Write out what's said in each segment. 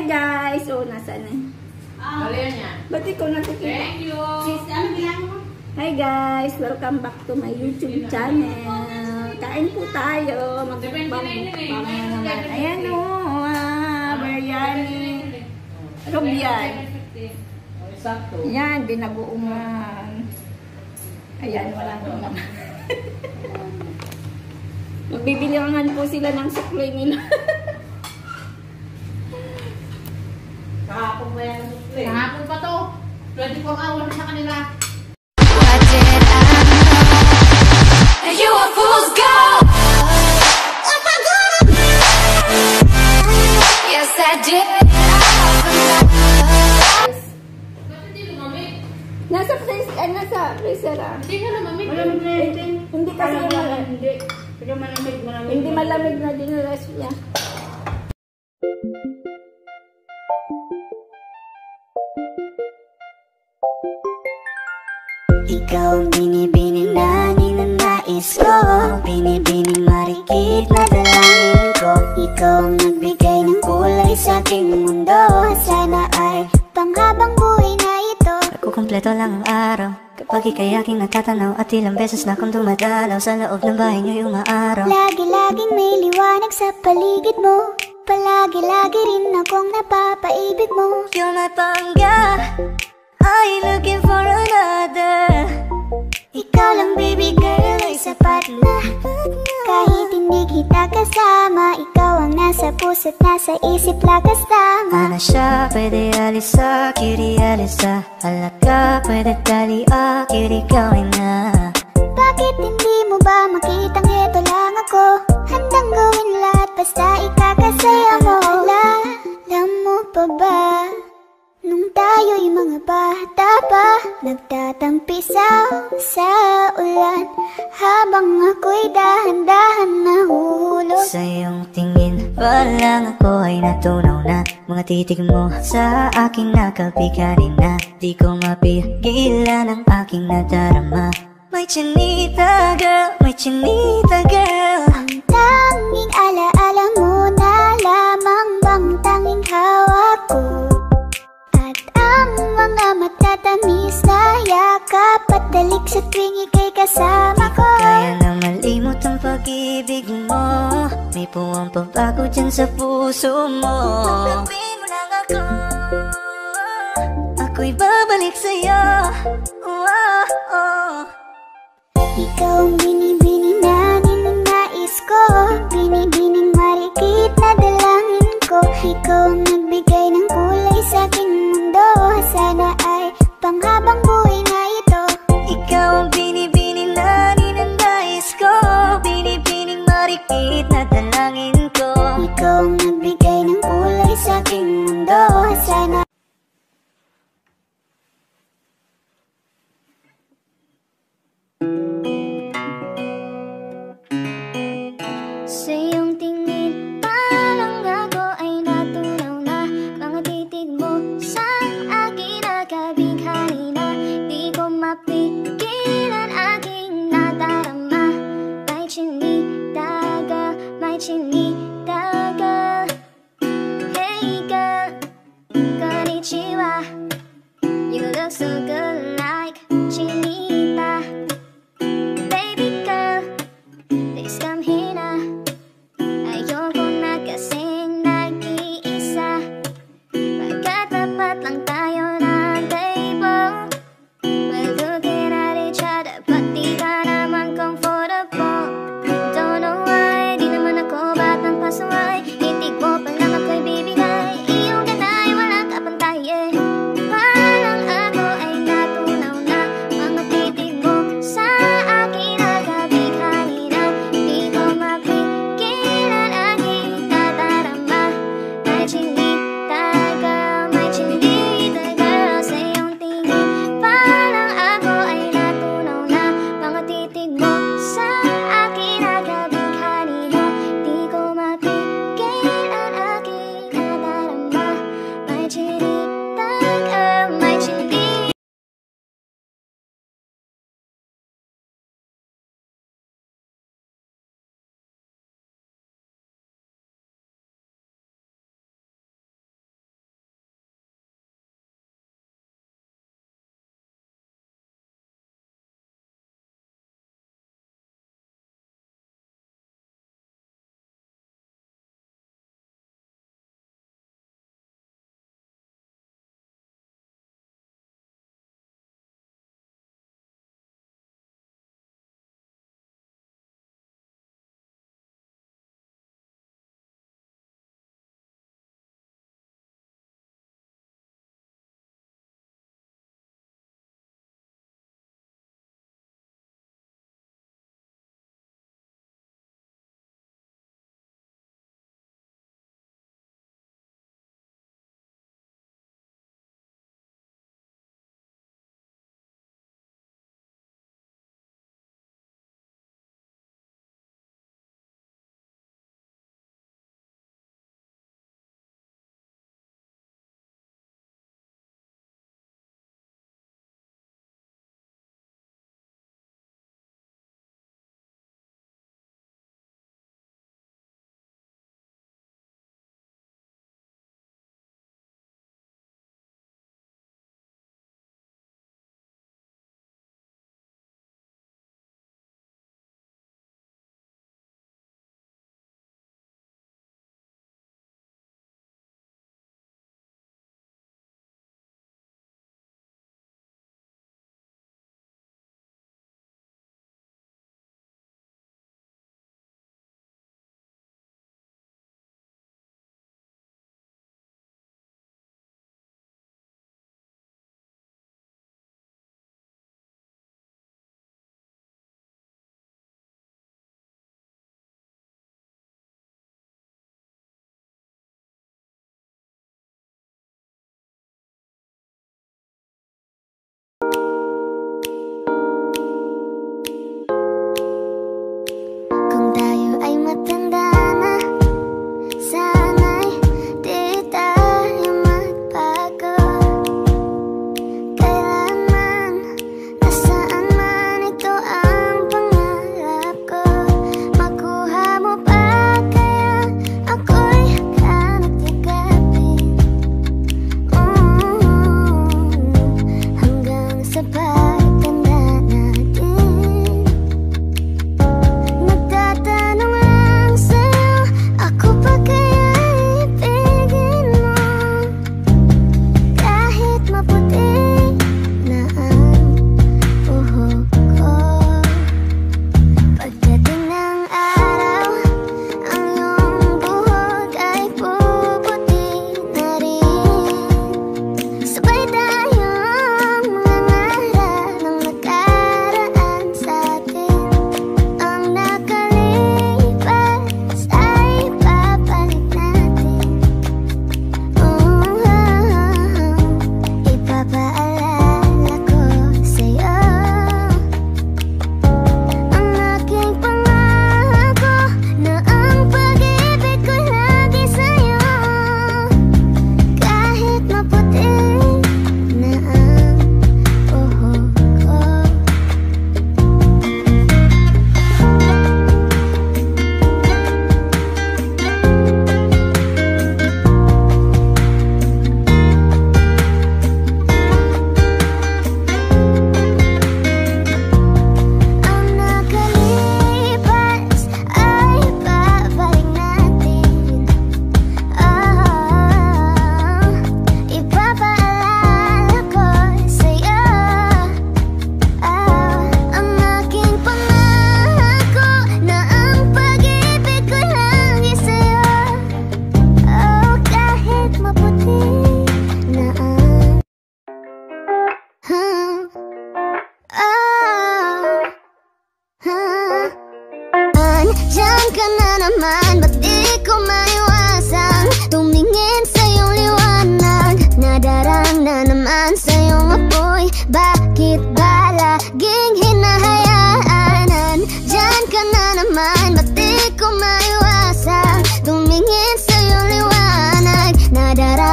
guys! Oh, nasaan na? Ba't ikaw nakikita? Thank you! Hi guys! Welcome back to my YouTube channel. Kain po tayo. Magbang naman. Ayan o. Biryani. Robyan. Yan, binagoongan. Ayan, wala naman. Magbibilangan po sila ng sukli nila. Kahapon ba yan? Kahapon pa to. 24 hours sa kanila. What did I know? You a fool's gold. What am I gonna do? Yes, I did. Ba't hindi lumamig? Nasa freezer ah. Hindi ka lumamig. Malamig na yun. Hindi kasi Hindi. Pero malamig. hindi malamig na dinaras niya. Ikaw ang binibining na ninanais ko, binibining marikit na dalangin ko. Ikaw ang nagbigay ng kulay sa aking mundo. Sana ay panghabang buhay na ito. Nagkukumpleto lang ang araw kapag ika'y aking natatanaw, at ilang beses na akong dumadalaw sa loob ng bahay niyo'y umaaraw. Lagi-laging may liwanag sa paligid mo, palagi-lagi rin akong napapaibig mo. You're my pangga, are you looking for another? Ikaw lang baby girl ay sapat na. Kahit hindi kita kasama, ikaw ang nasa puso't nasa isip lakas tama. Ano siya, pwede alisa, kiri alisa. Halaka, pwede tali, kiri gawin na. Bakit hindi mo ba makitang heto lang ako? Handang gawin lahat basta ikakasaya mo. Alam mo pa ba, nung tayo'y mga bata pa, nagtatampisaw sa ulan, habang ako'y dahan-dahan nahuhulog. Sa iyong tingin pa lang ako ay natunaw na. Mga titig mo sa aking nakabigarin na. Di ko mapigilan ang aking nadarama. May chinita girl, may chinita girl. Ang tanging alaala mo na lamang bang tanging hawak ko, at ang mga matatamis na yakap at dalik sa tuwing ika'y kasama ko. Kaya na malimot ang pag-ibig mo, may puwang pagbago dyan sa puso mo. Tanggapin mo lang ako, ako'y babalik sa'yo. Ikaw ang binibining na ninanais ko, binibining marikit na dalangin ko. Ikaw ang nagbigay ng kulay sa aking mundo. Sana ay panghabang buhay na ito. Ikaw ang binibining na ninanais ko, binibining marikit na dalangin ko. Ikaw ang nagbigay ng kulay sa aking mundo. Sana Sa iyong tingin pa lang ako ay natunaw na. Mga titig mo sa akin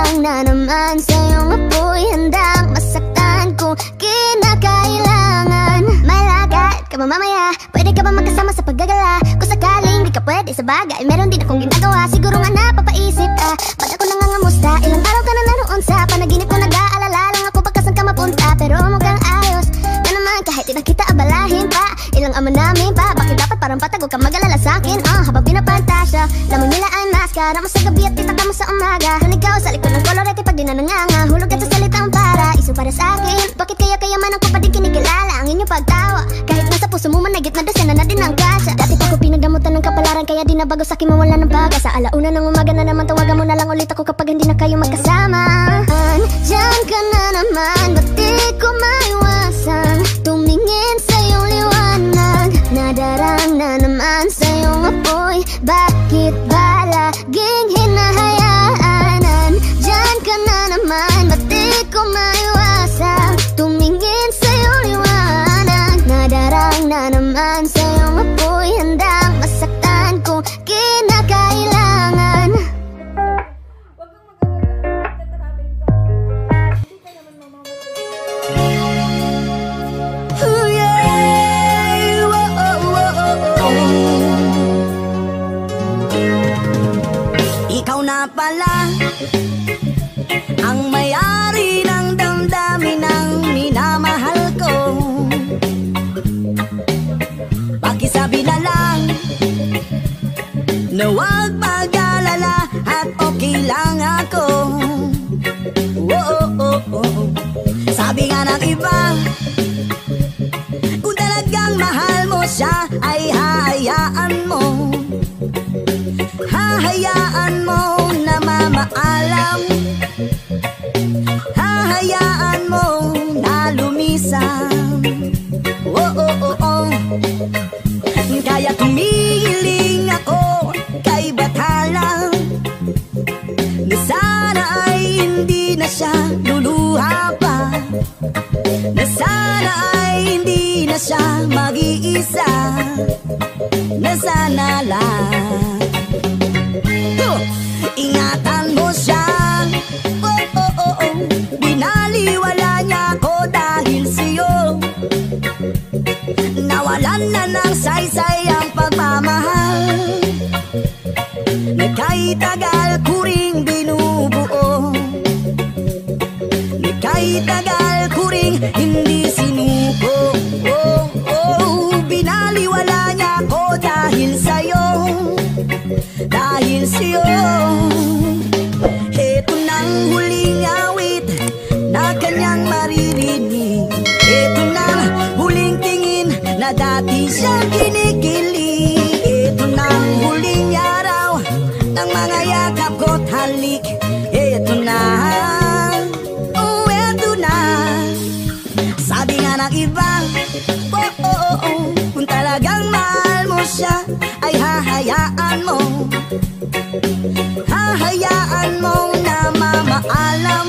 nadarang na naman sa iyong apoy, handang masaktan kung kinakailangan. Malakad ka ba mamaya? Pwede ka ba magkasama sa paggagala? Kung sakaling di ka pwede sa bagay, meron din akong ginagawa. Siguro nga napapaisip ka, pag ako nangangamusta. Ilang araw ka na naroon sa panaginip ko, nag-aalala lang ako pagkasan ka mapunta. Pero mukhang ayos na naman kahit di na kita abalahin pa. Ilang ama namin pa, bakit dapat parang patago ka mag-alala sa'kin? Habang pinapantasya, lamang nila ay maskara mo sa gabi at titaka mo sa umaga. Hanig ka sa likod ng kolorete pag di na nanganga. Hulog at sa salitang para, iso para sa'kin. Bakit kaya kayamanan ko pa din kinikilala ang inyong pagtawa? Kahit nasa puso mo managit na dosena na din ang kasya. Dati pa ko pinagdamutan ng kapalaran, kaya di na bago sa'kin mawala ng baga. Sa alauna ng umaga na naman, tawagan mo na lang ulit ako kapag hindi na kayo magkasama. Diyan ka na naman, ba't di ko maiwasan tumingin sa iyong liwanag? Nadarang na naman sa iyong apoy, bakit ba laging hinahayaan? Diyan ka na naman, ba't di ko maiwasan tumingin sa iyong liwanag? Nadarang na naman sa iyong apoy, handang masaktan kung kinakailangan. Huwag kang mag-alala, tatarapin ka. Hindi ka naman mamamatay. Oh yeah, oh, oh, oh, oh, oh. Ikaw na pala ang may-ari ng damdamin ng minamahal ko. Pakisabi na lang na huwag mag-alala at okay lang ako. Oh, oh, oh, oh. Sabi nga ng iba, kung talagang mahal mo siya ay hahayaan mo. Hahayaan mo na mamaalam. Hahayaan mo na lumisan. Oh, oh, oh, oh. Kaya tumihiling ako kay Bathala na sana ay hindi na siya luluha pa. Na sana ay hindi na siya mag-iisa. Na sana lang ingatan mo siya. Oh, oh, oh, oh. Binaliwala niya ako dahil sa'yo. Nawalan na ng saysay ang pagmamahal na kahit tagal ko ring binubuo. Na kahit tagal ko ring hindi sinuko. Oh, oh. Binaliwala niya ako dahil sa'yo. Dahil sa'yo. Heto nang huling awit na kanyang maririnig. Heto nang huling tingin na dati siyang kinikilig. Heto nang huling araw ng mga yakap ko't halik. Heto na, oh heto na. Sabi nga ng iba, oh oh oh, oh. Kung talagang mahal mo siya ay hahayaan mo. Hahayaan mo na mamaalam.